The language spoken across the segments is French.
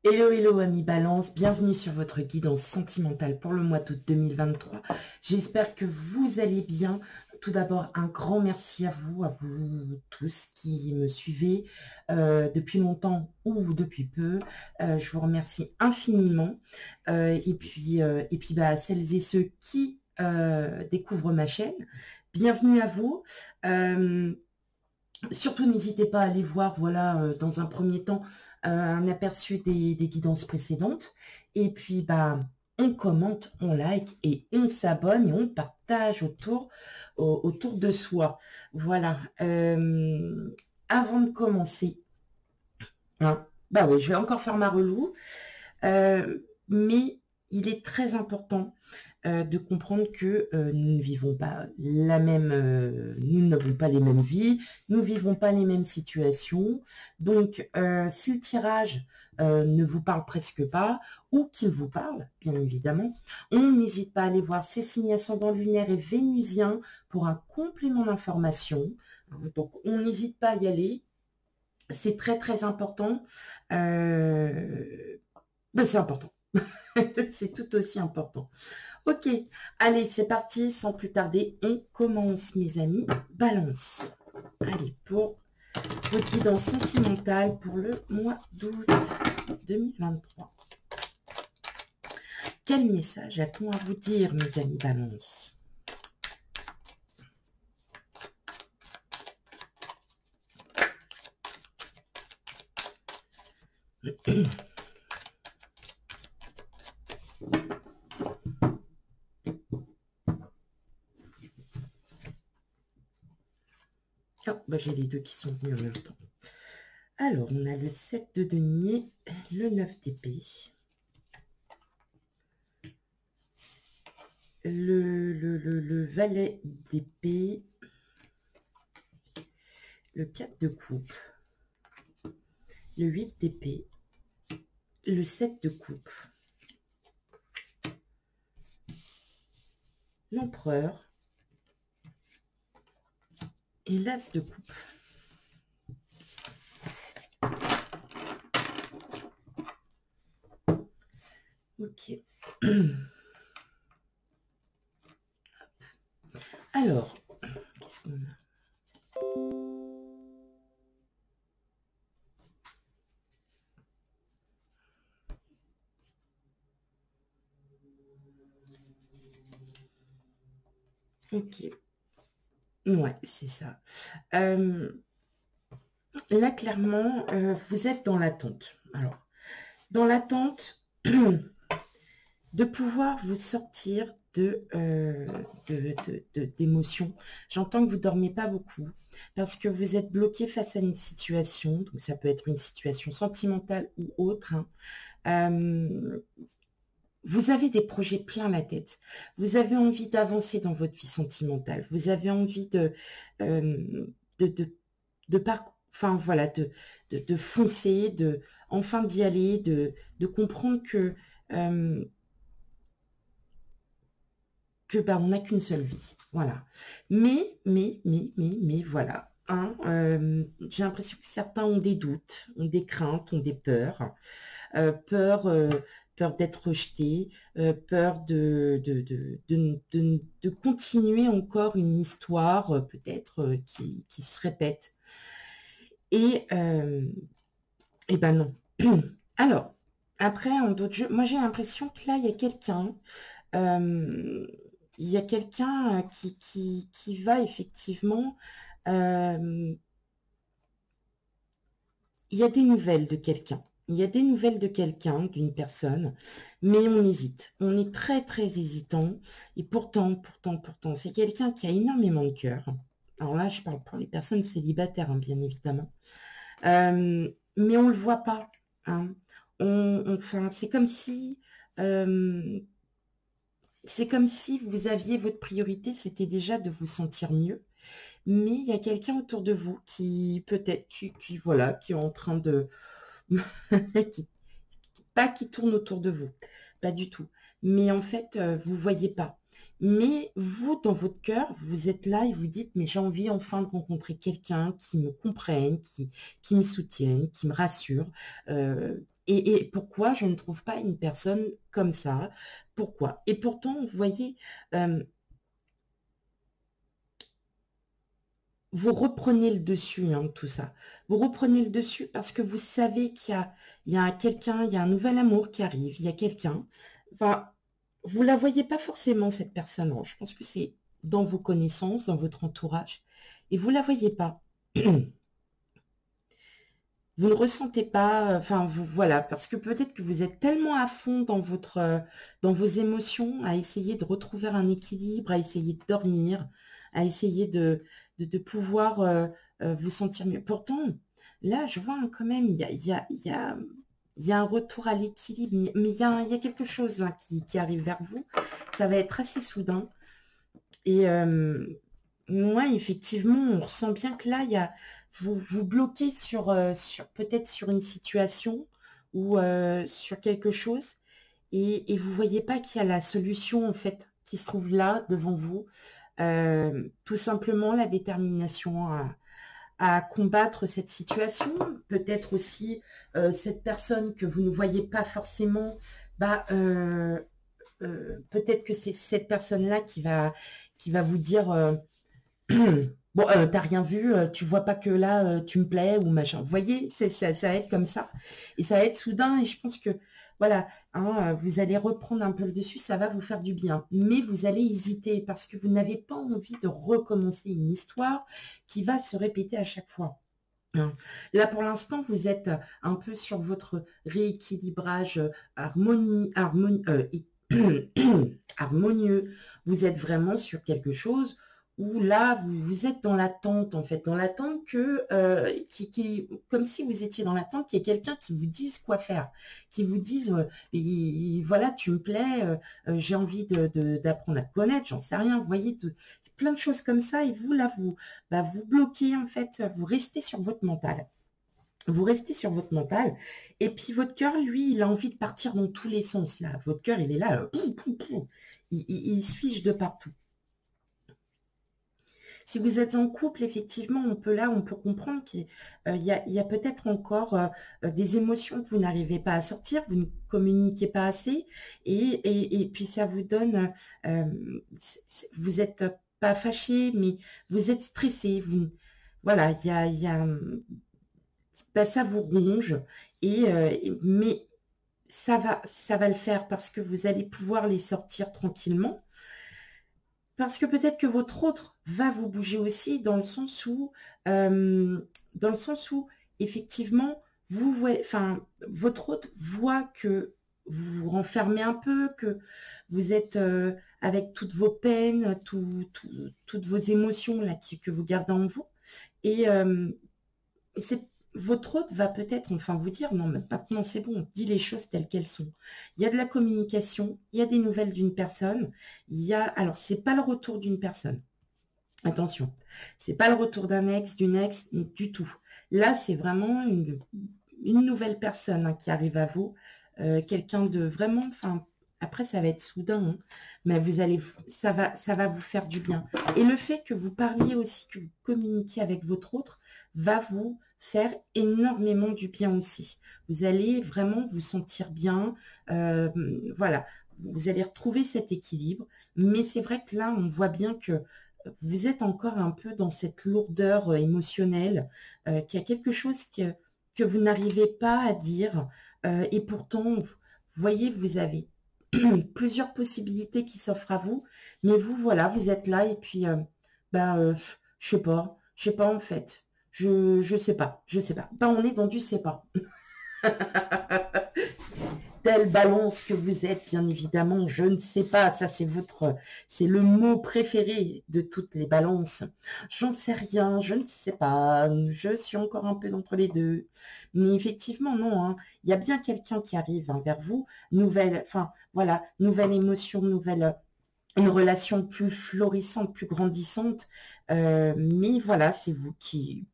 Hello, hello, amis Balance, bienvenue sur votre guidance sentimentale pour le mois d'août 2023. J'espère que vous allez bien. Tout d'abord, un grand merci à vous tous qui me suivez depuis longtemps ou depuis peu. Je vous remercie infiniment. Et puis, à celles et ceux qui découvrent ma chaîne, bienvenue à vous. Surtout, n'hésitez pas à aller voir, voilà, dans un premier temps, un aperçu des guidances précédentes. Et puis, on commente, on like et on s'abonne et on partage autour de soi. Voilà. Avant de commencer, hein, bah oui, je vais encore faire ma relou. Mais il est très important de comprendre que nous ne vivons pas nous n'avons pas les mêmes vies, nous ne vivons pas les mêmes situations. Donc, si le tirage ne vous parle presque pas, ou qu'il vous parle, bien évidemment, on n'hésite pas à aller voir ses signes ascendants lunaires et vénusiens pour un complément d'information. Donc, on n'hésite pas à y aller. C'est très, très important. C'est important. C'est tout aussi important. Ok, allez, c'est parti. Sans plus tarder, on commence, mes amis. Balance. Allez, pour votre guidance sentimentale pour le mois d'août 2023. Quel message a-t-on à vous dire, mes amis Balance? J'ai les deux qui sont venus en même temps. Alors, on a le 7 de denier, le 9 d'épée, le valet d'épée, le 4 de coupe, le 8 d'épée, le 7 de coupe, l'empereur et l'as de coupe. Ok. Alors, qu'est-ce qu'on a? Ok. Ouais, c'est ça. Là, clairement, vous êtes dans l'attente. Alors, dans l'attente de pouvoir vous sortir d'émotions. J'entends que vous ne dormez pas beaucoup parce que vous êtes bloqué face à une situation. Donc, ça peut être une situation sentimentale ou autre. Vous avez des projets plein la tête. Vous avez envie d'avancer dans votre vie sentimentale. Vous avez envie enfin voilà, de foncer, enfin d'y aller, de comprendre que on n'a qu'une seule vie. Voilà. Mais voilà. Hein, j'ai l'impression que certains ont des doutes, ont des craintes, ont des peurs. Peur d'être rejeté, peur de continuer encore une histoire peut-être qui se répète. Et ben non. Alors, après, en d'autres jeux, moi j'ai l'impression que là, il y a quelqu'un qui va effectivement... il y a des nouvelles de quelqu'un. Il y a des nouvelles de quelqu'un, d'une personne, mais on hésite. On est très, très hésitant. Et pourtant, c'est quelqu'un qui a énormément de cœur. Alors là, je parle pour les personnes célibataires, hein, bien évidemment. Mais on ne le voit pas. Hein. Enfin, c'est comme si vous aviez votre priorité, c'était déjà de vous sentir mieux. Mais il y a quelqu'un autour de vous qui peut-être, voilà, qui est en train de... pas qui tourne autour de vous, pas du tout. Mais en fait, vous voyez pas. Mais vous, dans votre cœur, vous êtes là et vous dites, mais j'ai envie enfin de rencontrer quelqu'un qui me comprenne, qui me soutienne, qui me rassure, Et pourquoi je ne trouve pas une personne comme ça? Pourquoi? Et pourtant, vous voyez, vous reprenez le dessus, hein, tout ça. Vous reprenez le dessus parce que vous savez qu'il y a quelqu'un, il y a un nouvel amour qui arrive, il y a quelqu'un. Enfin, vous la voyez pas forcément, cette personne. Alors, je pense que c'est dans vos connaissances, dans votre entourage. Et vous la voyez pas. Vous ne ressentez pas, enfin, voilà, parce que peut-être que vous êtes tellement à fond dans vos émotions, à essayer de retrouver un équilibre, à essayer de dormir, à essayer de pouvoir vous sentir mieux. Pourtant, là, je vois, hein, quand même, il y a un retour à l'équilibre, mais il y a quelque chose là qui arrive vers vous. Ça va être assez soudain. Et ouais, effectivement, on ressent bien que là, vous vous bloquez sur peut-être sur une situation ou sur quelque chose et vous voyez pas qu'il y a la solution en fait qui se trouve là devant vous. Tout simplement la détermination à combattre cette situation. Peut-être aussi cette personne que vous ne voyez pas forcément, bah, peut-être que c'est cette personne-là qui va vous dire bon, t'as rien vu, tu vois pas que là, tu me plais ou machin. Vous voyez, ça va être comme ça. Et ça va être soudain et je pense que, voilà, hein, vous allez reprendre un peu le dessus, ça va vous faire du bien. Mais vous allez hésiter parce que vous n'avez pas envie de recommencer une histoire qui va se répéter à chaque fois. Hein. Là, pour l'instant, vous êtes un peu sur votre rééquilibrage harmonieux. Vous êtes vraiment sur quelque chose où là, vous êtes dans l'attente, en fait, dans l'attente comme si vous étiez dans l'attente qu'il y ait quelqu'un qui vous dise quoi faire, qui vous dise, voilà, tu me plais, j'ai envie d'apprendre à te connaître, j'en sais rien, vous voyez, plein de choses comme ça, et vous, là, vous bloquez, en fait, vous restez sur votre mental. Vous restez sur votre mental, et puis votre cœur, lui, il a envie de partir dans tous les sens, là. Votre cœur, il est là, poum, poum, poum. Il se fiche de partout. Si vous êtes en couple, effectivement, on peut comprendre qu'il y a peut-être encore des émotions que vous n'arrivez pas à sortir, vous ne communiquez pas assez, et puis ça vous donne, vous êtes pas fâché, mais vous êtes stressé. Voilà, ben, ça vous ronge, mais ça va le faire parce que vous allez pouvoir les sortir tranquillement. Parce que peut-être que votre autre va vous bouger aussi dans le sens où effectivement, vous voyez, enfin, votre autre voit que vous vous renfermez un peu, que vous êtes avec toutes vos peines, toutes vos émotions là, que vous gardez en vous. Et, c'est votre hôte va peut-être enfin vous dire non, mais maintenant c'est bon, dis les choses telles qu'elles sont. Il y a de la communication, il y a des nouvelles d'une personne, alors c'est pas le retour d'une personne. Attention, c'est pas le retour d'un ex, d'une ex, du tout. Là, c'est vraiment une nouvelle personne, hein, qui arrive à vous, quelqu'un de vraiment, enfin, après ça va être soudain, hein, mais ça va vous faire du bien. Et le fait que vous parliez aussi, que vous communiquiez avec votre autre, va vous faire énormément du bien aussi. Vous allez vraiment vous sentir bien, voilà, vous allez retrouver cet équilibre, mais c'est vrai que là, on voit bien que vous êtes encore un peu dans cette lourdeur émotionnelle, qu'il y a quelque chose que vous n'arrivez pas à dire, et pourtant, vous voyez, vous avez plusieurs possibilités qui s'offrent à vous, mais vous, voilà, vous êtes là, et puis, je sais pas en fait, je sais pas. Ben, on est dans du sais pas. Telle balance que vous êtes, bien évidemment, je ne sais pas, ça c'est le mot préféré de toutes les balances. J'en sais rien, je ne sais pas, je suis encore un peu entre les deux. Mais effectivement, non, hein, il y a bien quelqu'un qui arrive, hein, vers vous, enfin, voilà, nouvelle émotion, une relation plus florissante, plus grandissante, mais voilà, c'est vous qui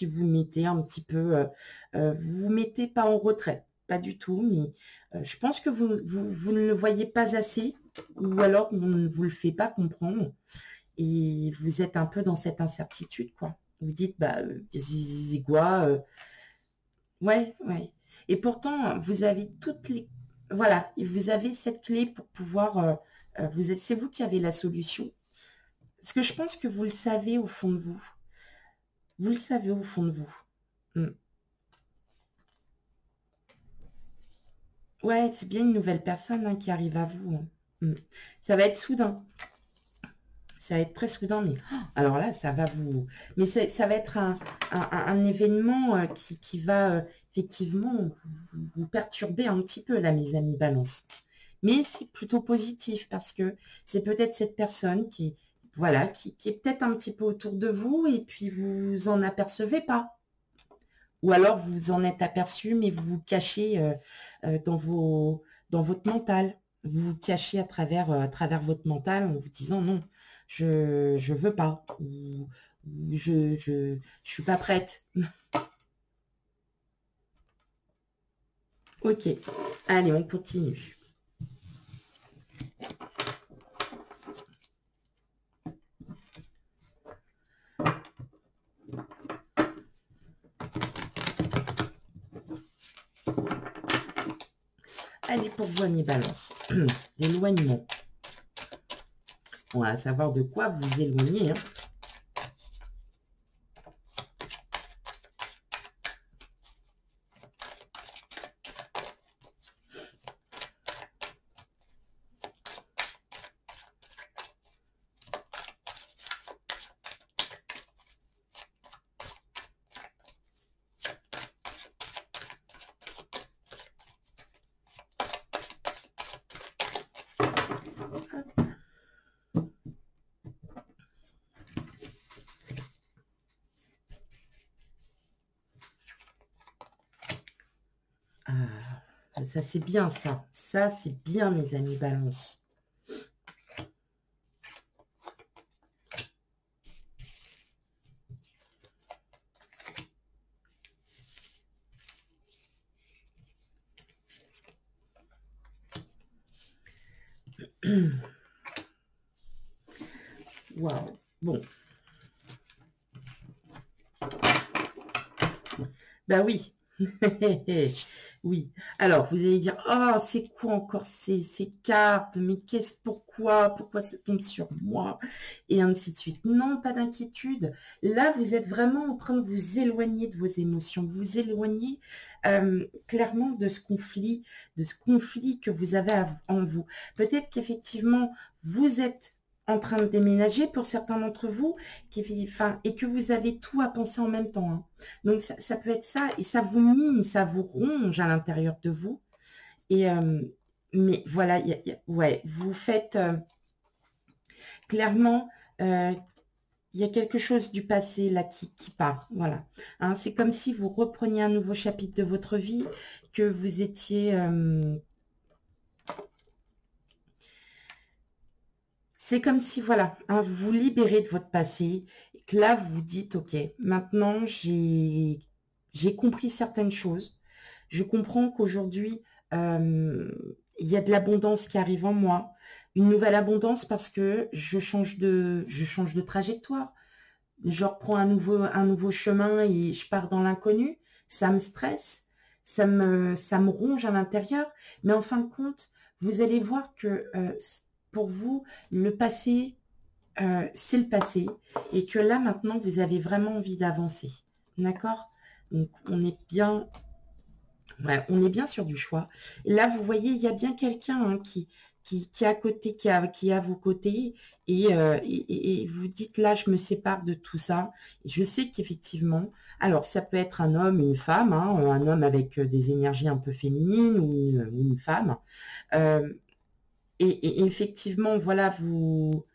vous mettez un petit peu, vous vous mettez pas en retrait, pas du tout, mais je pense que vous ne le voyez pas assez, ou alors on ne vous le fait pas comprendre, et vous êtes un peu dans cette incertitude, quoi. Vous dites, bah, c'est quoi, Ouais, ouais. Et pourtant, vous avez toutes les... Voilà, et vous avez cette clé pour pouvoir... c'est vous qui avez la solution. Parce que je pense que vous le savez au fond de vous. Vous le savez au fond de vous. Mm. Ouais, c'est bien une nouvelle personne hein, qui arrive à vous. Hein. Mm. Ça va être soudain. Ça va être très soudain, mais alors là, ça va vous... Mais ça va être un événement qui va effectivement vous perturber un petit peu, là, mes amis Balance. Mais c'est plutôt positif parce que c'est peut-être cette personne qui, voilà, qui est peut-être un petit peu autour de vous et puis vous vous en apercevez pas. Ou alors vous vous en êtes aperçu, mais vous vous cachez dans votre mental. Vous vous cachez à travers votre mental en vous disant non, je veux pas. Ou je suis pas prête. Ok, allez, on continue. Allez, pour vous, mes balances. L'éloignement. On va savoir de quoi vous éloignez. Hein. Ça, c'est bien, ça. Ça, c'est bien, mes amis Balance. Waouh. Bon. Bah oui. Oui. Alors, vous allez dire, oh, c'est quoi encore ces cartes? Mais pourquoi ça tombe sur moi? Et ainsi de suite. Non, pas d'inquiétude. Là, vous êtes vraiment en train de vous éloigner de vos émotions. Vous éloigner clairement de ce conflit que vous avez en vous. Peut-être qu'effectivement, vous êtes en train de déménager pour certains d'entre vous, et que vous avez tout à penser en même temps. Hein. Donc, ça peut être ça, et ça vous mine, ça vous ronge à l'intérieur de vous. Et, mais voilà, ouais, vous faites clairement, il y a quelque chose du passé là qui part. Voilà. Hein, c'est comme si vous repreniez un nouveau chapitre de votre vie, que vous étiez... c'est comme si, voilà, hein, vous vous libérez de votre passé, et que là, vous vous dites, ok, maintenant, j'ai compris certaines choses. Je comprends qu'aujourd'hui, il y a de l'abondance qui arrive en moi. Une nouvelle abondance parce que je change de trajectoire. Je reprends un nouveau chemin et je pars dans l'inconnu. Ça me stresse, ça me ronge à l'intérieur. Mais en fin de compte, vous allez voir que pour vous, le passé, c'est le passé. Et que là, maintenant, vous avez vraiment envie d'avancer. D'accord? Donc, on est bien sur du choix. Et là, vous voyez, il y a bien quelqu'un hein, qui est à côté, qui est à vos côtés. Et vous dites, là, je me sépare de tout ça. Et je sais qu'effectivement, alors, ça peut être un homme, une femme, hein, un homme avec des énergies un peu féminines ou une femme. Euh, et effectivement, voilà, vous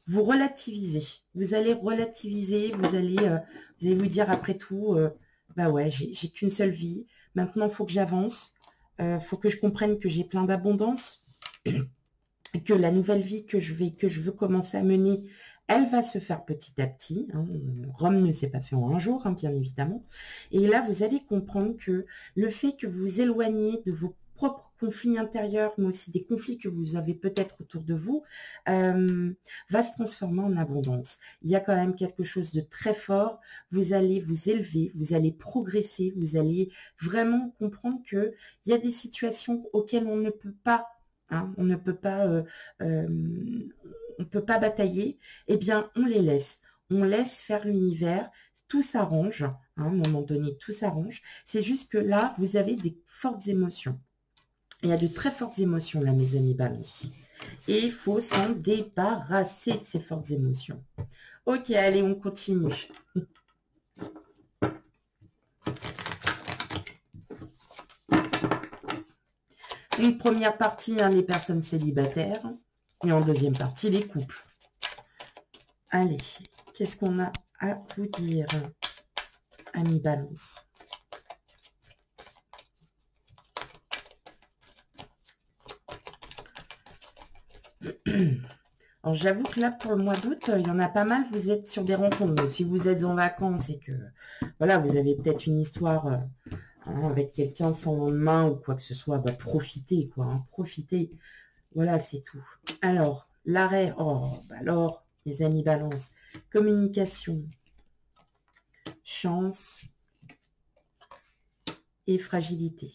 relativisez. Vous allez relativiser, vous allez vous dire après tout, bah ouais, j'ai qu'une seule vie. Maintenant, il faut que j'avance. Faut que je comprenne que j'ai plein d'abondance. Et que la nouvelle vie que je veux commencer à mener, elle va se faire petit à petit. Hein. Rome ne s'est pas fait en un jour, hein, bien évidemment. Et là, vous allez comprendre que le fait que vous éloignez de vos propres conflits intérieurs, mais aussi des conflits que vous avez peut-être autour de vous, va se transformer en abondance. Il y a quand même quelque chose de très fort. Vous allez vous élever, vous allez progresser, vous allez vraiment comprendre qu'il y a des situations auxquelles on ne peut pas, hein, on ne peut pas, on peut pas batailler. Eh bien, on les laisse. On laisse faire l'univers. Tout s'arrange. Hein, à un moment donné, tout s'arrange. C'est juste que là, vous avez des fortes émotions. Il y a de très fortes émotions là, mes amis Balance. Et il faut s'en débarrasser de ces fortes émotions. Ok, allez, on continue. Une première partie, hein, les personnes célibataires. Et en deuxième partie, les couples. Allez, qu'est-ce qu'on a à vous dire, amis Balance? Alors, j'avoue que là, pour le mois d'août, il y en a pas mal, vous êtes sur des rencontres. Donc, si vous êtes en vacances et que, voilà, vous avez peut-être une histoire hein, avec quelqu'un sans lendemain ou quoi que ce soit, bah, profitez, quoi. Hein, profitez. Voilà, c'est tout. Alors, l'arrêt, oh, bah alors, les amis Balance, communication, chance et fragilité.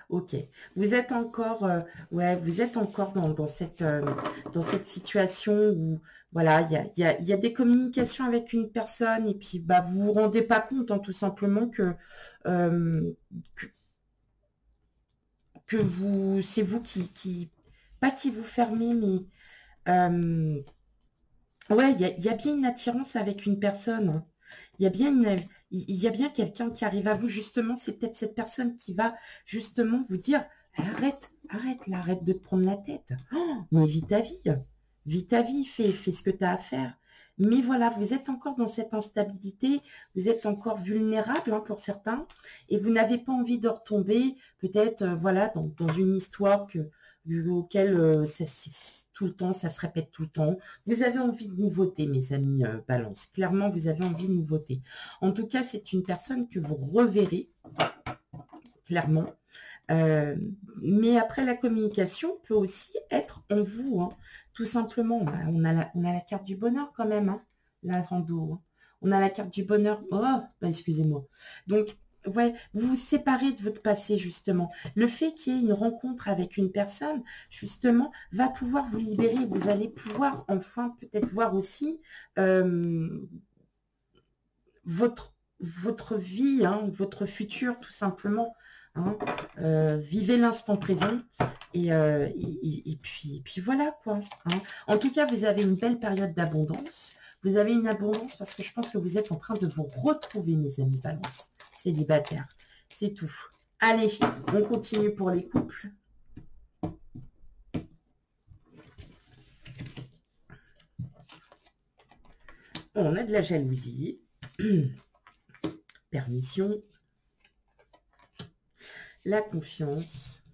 Ok, vous êtes encore, ouais, vous êtes encore dans cette situation où, voilà, il y a des communications avec une personne et puis, bah, vous vous rendez pas compte, hein, tout simplement euh, que vous, c'est vous pas qui vous fermez, mais, ouais, il y a bien une attirance avec une personne. Hein. Il y a bien il y a bien quelqu'un qui arrive à vous, justement, c'est peut-être cette personne qui va justement vous dire arrête, arrête, là, arrête de te prendre la tête. Oh, mais vis ta vie, fais ce que tu as à faire. Mais voilà, vous êtes encore dans cette instabilité, vous êtes encore vulnérable hein, pour certains, et vous n'avez pas envie de retomber, peut-être, voilà, dans une histoire auquel tout le temps, ça se répète tout le temps. Vous avez envie de nouveauté, mes amis Balance. Clairement, vous avez envie de nouveauté. En tout cas, c'est une personne que vous reverrez, clairement. Mais après, la communication peut aussi être en vous, hein. Tout simplement. On a la carte du bonheur quand même, hein, là, en dos. Hein. On a la carte du bonheur. Oh, bah, excusez-moi. Donc, ouais, vous vous séparez de votre passé, justement. Le fait qu'il y ait une rencontre avec une personne, justement, va pouvoir vous libérer. Vous allez pouvoir enfin peut-être voir aussi votre vie, hein, votre futur, tout simplement. Hein. Vivez l'instant présent et puis voilà quoi. Hein. En tout cas, vous avez une belle période d'abondance. Vous avez une abondance parce que je pense que vous êtes en train de vous retrouver, mes amis Balance, célibataires. C'est tout. Allez, on continue pour les couples. On a de la jalousie. Permission. La confiance.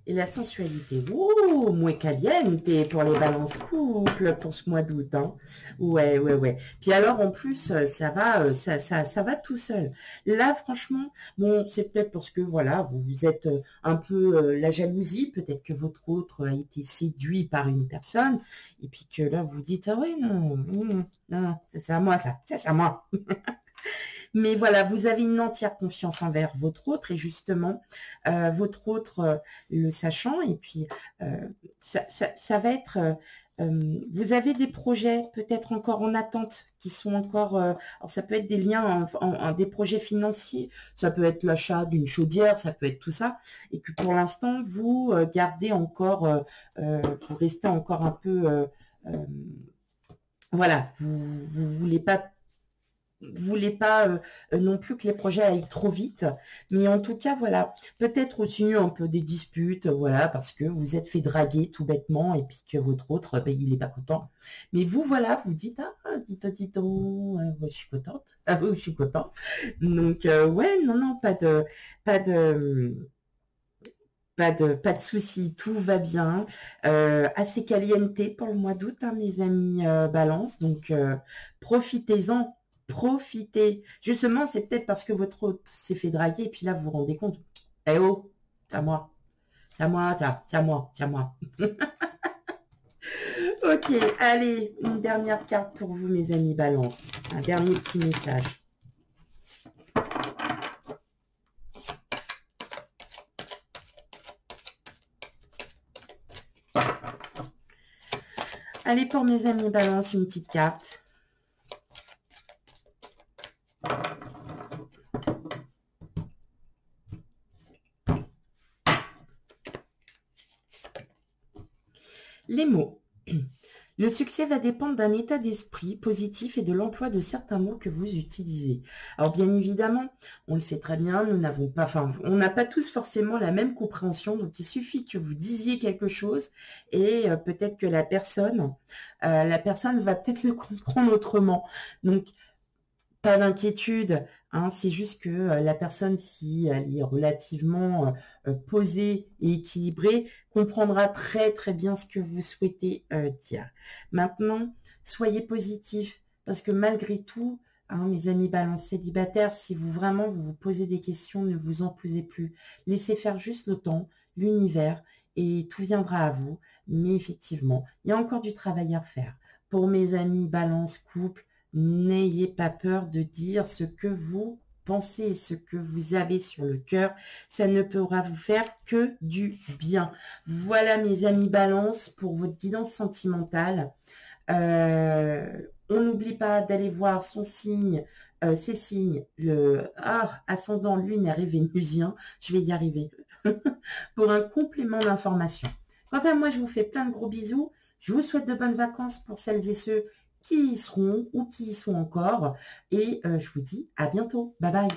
Et la sensualité. Ouh, muy caliente pour les balances couples pour ce mois d'août. Hein. Ouais, ouais, ouais. Puis alors, en plus, ça va tout seul. Là, franchement, bon, c'est peut-être parce que, voilà, vous êtes un peu la jalousie. Peut-être que votre autre a été séduit par une personne. Et puis que là, vous dites, ah ouais, non, non, c'est à moi, ça. C'est à moi. Mais voilà, vous avez une entière confiance envers votre autre et justement, votre autre le sachant. Et puis, ça va être... vous avez des projets peut-être encore en attente qui sont encore... alors, ça peut être des liens, des projets financiers. Ça peut être l'achat d'une chaudière, ça peut être tout ça. Et que pour l'instant, vous gardez encore... vous restez encore un peu... voilà, vous voulez pas... Vous voulez pas non plus que les projets aillent trop vite, mais en tout cas, voilà, peut-être aussi un peu des disputes, voilà, parce que vous êtes fait draguer tout bêtement et puis que votre autre, ben, il n'est pas content. Mais vous, voilà, vous dites, ah, dites-donc, ouais, je suis contente, ah oui, je suis contente. Donc, ouais, non, pas de soucis, tout va bien. Assez caliente pour le mois d'août, hein, mes amis Balance, donc profitez-en. Profitez. Justement, c'est peut-être parce que votre hôte s'est fait draguer et puis là, vous vous rendez compte. Eh oh, c'est à moi. C'est à moi, c'est à moi, c'est à moi. Ok, allez, une dernière carte pour vous, mes amis Balance. Un dernier petit message. Allez, pour mes amis Balance, une petite carte. Les mots. Le succès va dépendre d'un état d'esprit positif et de l'emploi de certains mots que vous utilisez. Alors bien évidemment, on le sait très bien, nous n'avons pas, enfin, on n'a pas tous forcément la même compréhension, donc il suffit que vous disiez quelque chose et peut-être que la personne va peut-être le comprendre autrement. Donc pas d'inquiétude, hein, c'est juste que la personne, si elle est relativement posée et équilibrée, comprendra très très bien ce que vous souhaitez dire. Maintenant, soyez positifs, parce que malgré tout, hein, mes amis Balance célibataires, si vous vraiment vous posez des questions, ne vous en posez plus. Laissez faire juste le temps, l'univers, et tout viendra à vous. Mais effectivement, il y a encore du travail à faire. Pour mes amis Balance couple, n'ayez pas peur de dire ce que vous pensez, ce que vous avez sur le cœur. Ça ne pourra vous faire que du bien. Voilà mes amis Balance pour votre guidance sentimentale. On n'oublie pas d'aller voir son signe, ses signes, le ascendant lunaire et vénusien. Je vais y arriver. Pour un complément d'information. Quant à moi, je vous fais plein de gros bisous. Je vous souhaite de bonnes vacances pour celles et ceux qui y seront ou qui y sont encore. Et je vous dis à bientôt. Bye bye.